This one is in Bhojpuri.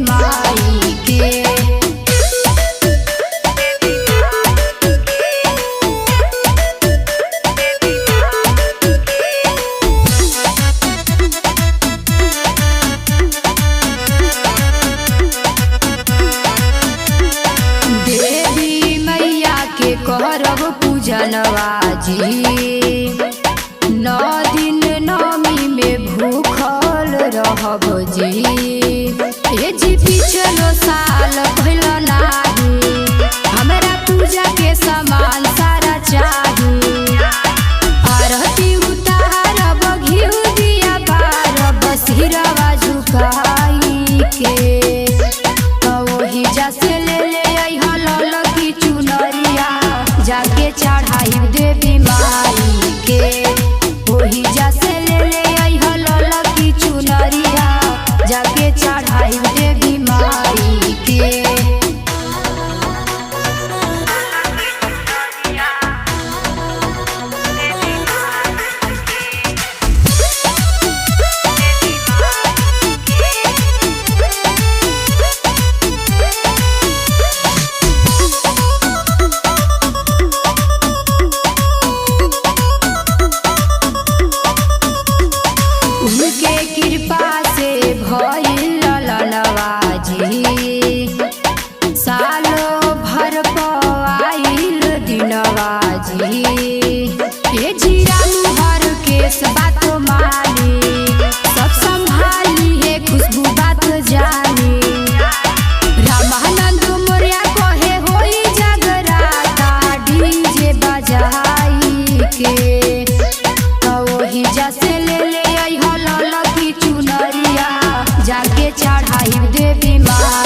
माई के। देवी मैया के करब पूजनवा जी, 9 दिन नवमी में भूखल रहब जी। ये जी पिछलो साल भइल नाही, हमरा पूजा के सामान सारा चाही। आरती उतारब घिउ दिया बारब सिरवा झुकाई के। तो वही जैसे ले ललकी चुनरिया जाके चढ़ाई देवी माई के। वही जैसे ले ललकी चुनरिया जाके चढ़ाई देवी माई के। उनके कृपा से भइल ललनवा जी, सालो भर पआइल दिनवा जी। ये जीरा मुहर केस बात मानी, सब संभाली है खुशबू बात जानी। रामानंद मोरिया कहे होई जगराता डीजे बजाई के। तो वही जैसे ले ललकी चुनरिया जाके चढ़ाई देवी माई।